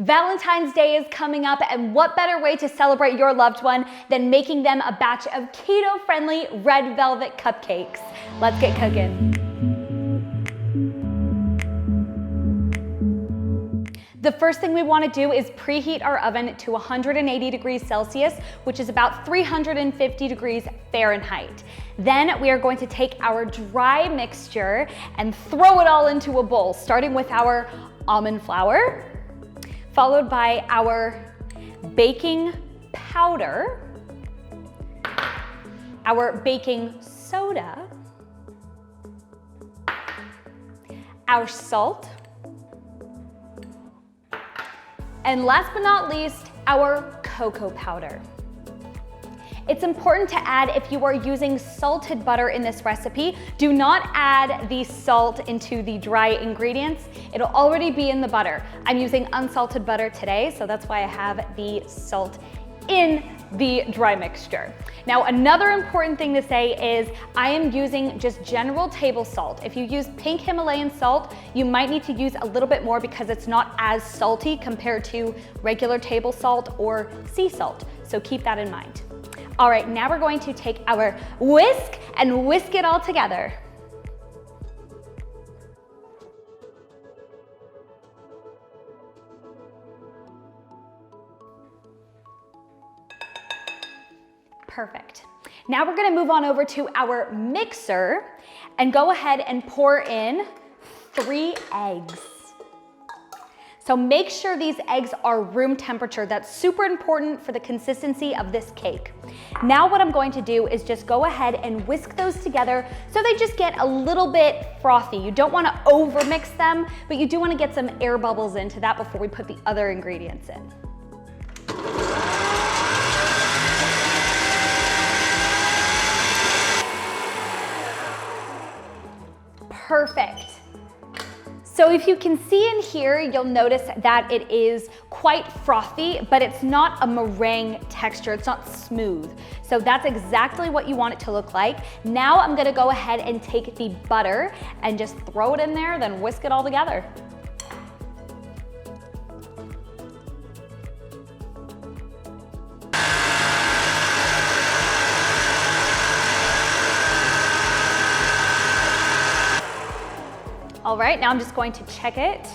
Valentine's Day is coming up, and what better way to celebrate your loved one than making them a batch of keto-friendly red velvet cupcakes. Let's get cooking. The first thing we want to do is preheat our oven to 180 degrees Celsius, which is about 350 degrees Fahrenheit. Then we are going to take our dry mixture and throw it all into a bowl, starting with our almond flour, followed by our baking powder, our baking soda, our salt, and last but not least, our cocoa powder. It's important to add, if you are using salted butter in this recipe, do not add the salt into the dry ingredients. It'll already be in the butter. I'm using unsalted butter today, so that's why I have the salt in the dry mixture. Now, another important thing to say is I am using just general table salt. If you use pink Himalayan salt, you might need to use a little bit more because it's not as salty compared to regular table salt or sea salt. So keep that in mind. All right, now we're going to take our whisk and whisk it all together. Perfect. Now we're gonna move on over to our mixer and go ahead and pour in 3 eggs. So make sure these eggs are room temperature. That's super important for the consistency of this cake. Now what I'm going to do is just go ahead and whisk those together so they just get a little bit frothy. You don't want to over mix them, but you do want to get some air bubbles into that before we put the other ingredients in. Perfect. So if you can see in here, you'll notice that it is quite frothy, but it's not a meringue texture. It's not smooth. So that's exactly what you want it to look like. Now I'm gonna go ahead and take the butter and just throw it in there, then whisk it all together. All right, now I'm just going to check it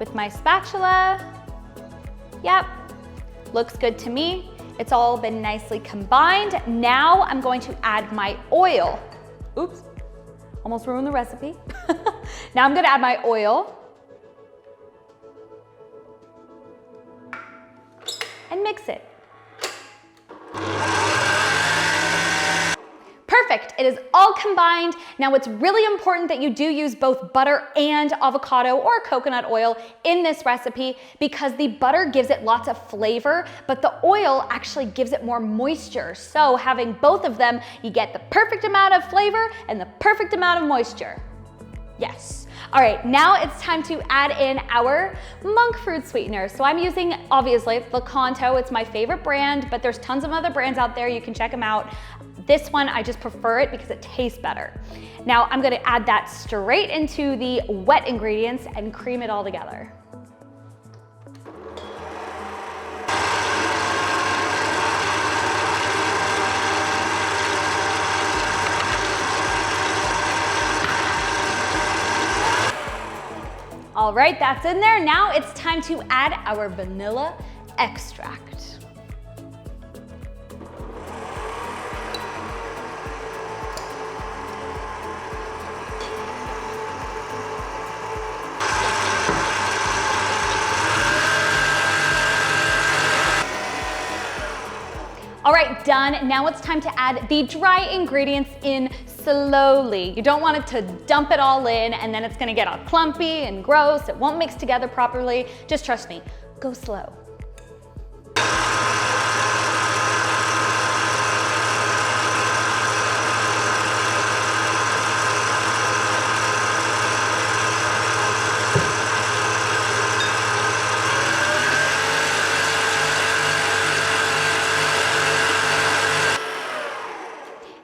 with my spatula. Yep, looks good to me. It's all been nicely combined. Now I'm going to add my oil. Oops, almost ruined the recipe. Now I'm gonna add my oil and mix it. Perfect, it is all combined. Now it's really important that you do use both butter and avocado or coconut oil in this recipe because the butter gives it lots of flavor, but the oil actually gives it more moisture. So having both of them, you get the perfect amount of flavor and the perfect amount of moisture. Yes. All right, now it's time to add in our monk fruit sweetener. So I'm using, obviously, Lakanto. It's my favorite brand, but there's tons of other brands out there. You can check them out. This one, I just prefer it because it tastes better. Now I'm gonna add that straight into the wet ingredients and cream it all together. All right, that's in there. Now it's time to add our vanilla extract. All right, done. Now it's time to add the dry ingredients in slowly. You don't want it to dump it all in and then it's gonna get all clumpy and gross. It won't mix together properly. Just trust me, go slow.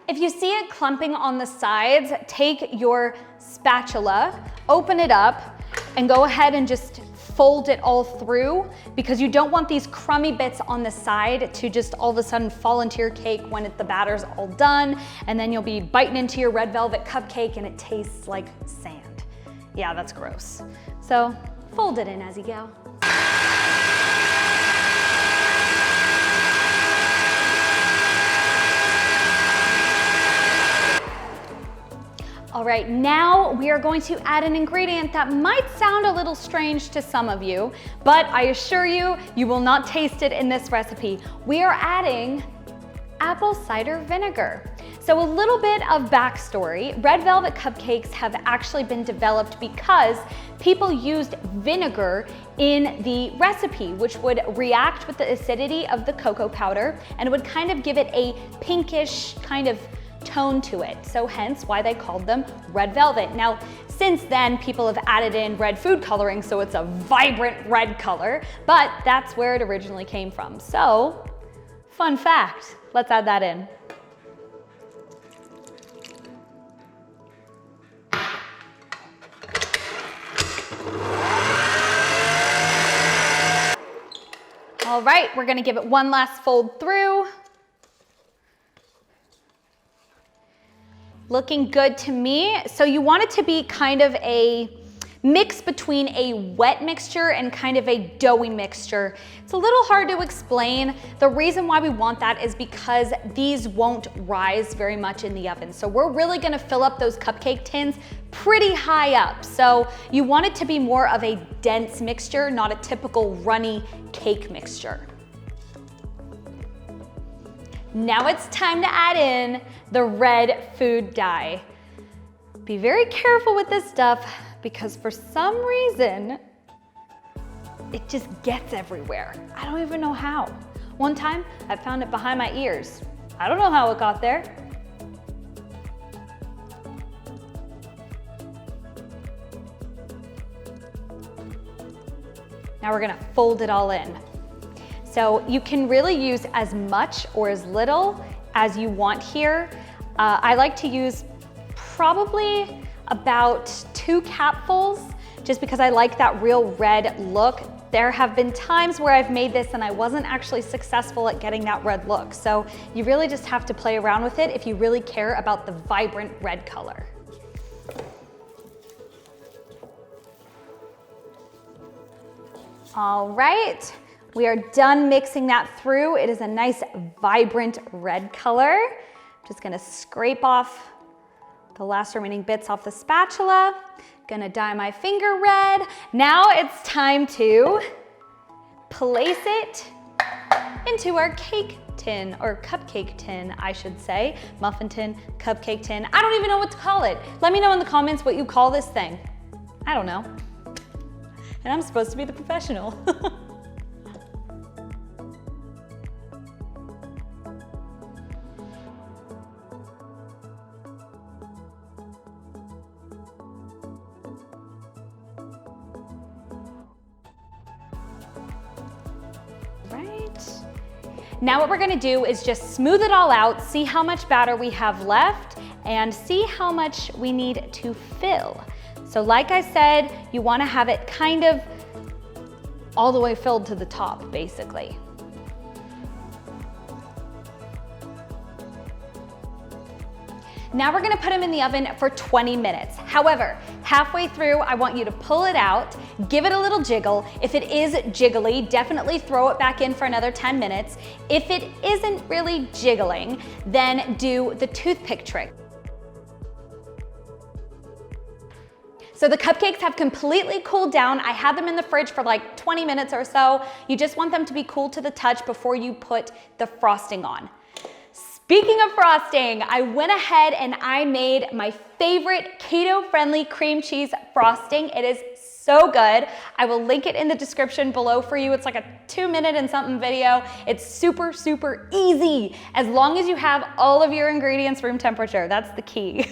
If you see it clumping on the sides, take your spatula, open it up, and go ahead and just fold it all through because you don't want these crummy bits on the side to just all of a sudden fall into your cake when the batter's all done, and then you'll be biting into your red velvet cupcake and it tastes like sand. Yeah, that's gross. So fold it in as you go. All right, now we are going to add an ingredient that might sound a little strange to some of you, but I assure you, you will not taste it in this recipe. We are adding apple cider vinegar. So a little bit of backstory. Red velvet cupcakes have actually been developed because people used vinegar in the recipe, which would react with the acidity of the cocoa powder and it would kind of give it a pinkish kind of tone to it. So hence why they called them red velvet. Now, since then, people have added in red food coloring, so it's a vibrant red color, but that's where it originally came from. So, fun fact, let's add that in. All right, we're gonna give it one last fold through. Looking good to me. So you want it to be kind of a mix between a wet mixture and kind of a doughy mixture. It's a little hard to explain. The reason why we want that is because these won't rise very much in the oven. So we're really gonna fill up those cupcake tins pretty high up. So you want it to be more of a dense mixture, not a typical runny cake mixture. Now it's time to add in the red food dye. Be very careful with this stuff because for some reason, it just gets everywhere. I don't even know how. One time, I found it behind my ears. I don't know how it got there. Now we're gonna fold it all in. So you can really use as much or as little as you want here. I like to use probably about 2 capfuls just because I like that real red look. There have been times where I've made this and I wasn't actually successful at getting that red look. So you really just have to play around with it if you really care about the vibrant red color. All right. We are done mixing that through. It is a nice, vibrant red color. Just gonna scrape off the last remaining bits off the spatula. Gonna dye my finger red. Now it's time to place it into our cake tin, or cupcake tin, I should say. Muffin tin, cupcake tin. I don't even know what to call it. Let me know in the comments what you call this thing. I don't know. And I'm supposed to be the professional. Now what we're gonna do is just smooth it all out, see how much batter we have left, and see how much we need to fill. So like I said, you wanna have it kind of all the way filled to the top, basically. Now we're gonna put them in the oven for 20 minutes. However, halfway through, I want you to pull it out, give it a little jiggle. If it is jiggly, definitely throw it back in for another 10 minutes. If it isn't really jiggling, then do the toothpick trick. So the cupcakes have completely cooled down. I had them in the fridge for like 20 minutes or so. You just want them to be cool to the touch before you put the frosting on. Speaking of frosting, I went ahead and I made my favorite keto-friendly cream cheese frosting. It is so good. I will link it in the description below for you. It's like a 2-minute and something video. It's super, super easy as long as you have all of your ingredients room temperature. That's the key.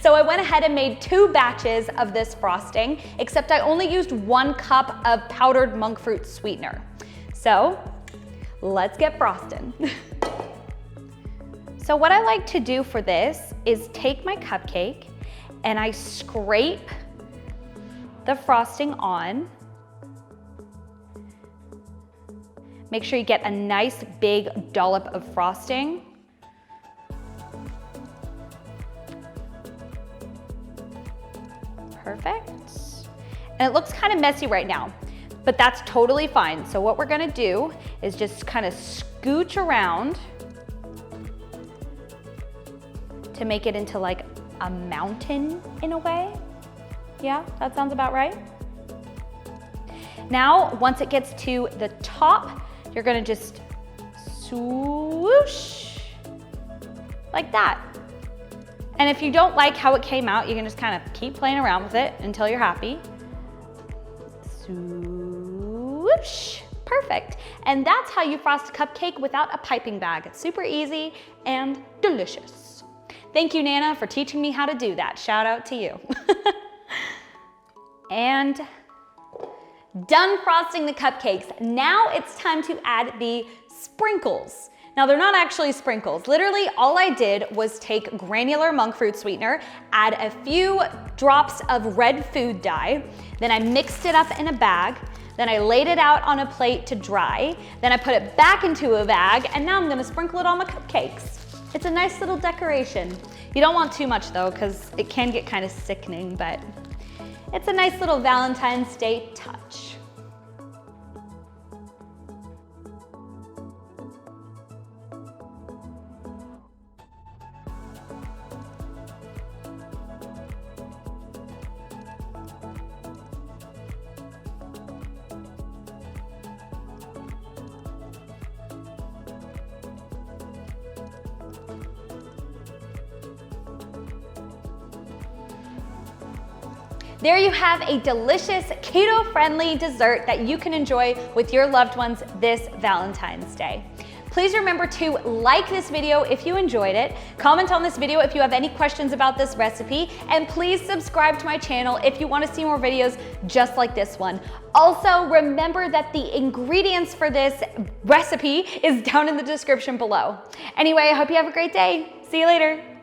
So I went ahead and made 2 batches of this frosting, except I only used 1 cup of powdered monk fruit sweetener. So let's get frosting. So what I like to do for this is take my cupcake and I scrape the frosting on Make sure you get a nice big dollop of frosting. Perfect. And it looks kind of messy right now, but that's totally fine. So what we're gonna do is just kind of scooch around to make it into like a mountain in a way. Yeah, that sounds about right. Now, once it gets to the top, you're gonna just swoosh like that. And if you don't like how it came out, you can just kind of keep playing around with it until you're happy. Swoosh, perfect. And that's how you frost a cupcake without a piping bag. It's super easy and delicious. Thank you, Nana, for teaching me how to do that. Shout out to you. And done frosting the cupcakes. Now it's time to add the sprinkles. Now they're not actually sprinkles. Literally all I did was take granular monk fruit sweetener, add a few drops of red food dye, then I mixed it up in a bag, then I laid it out on a plate to dry, then I put it back into a bag, and now I'm gonna sprinkle it on my cupcakes. It's a nice little decoration. You don't want too much though, because it can get kind of sickening, but it's a nice little Valentine's Day touch. There you have a delicious keto-friendly dessert that you can enjoy with your loved ones this Valentine's Day. Please remember to like this video if you enjoyed it, comment on this video if you have any questions about this recipe, and please subscribe to my channel if you want to see more videos just like this one. Also, remember that the ingredients for this recipe is down in the description below. Anyway, I hope you have a great day. See you later.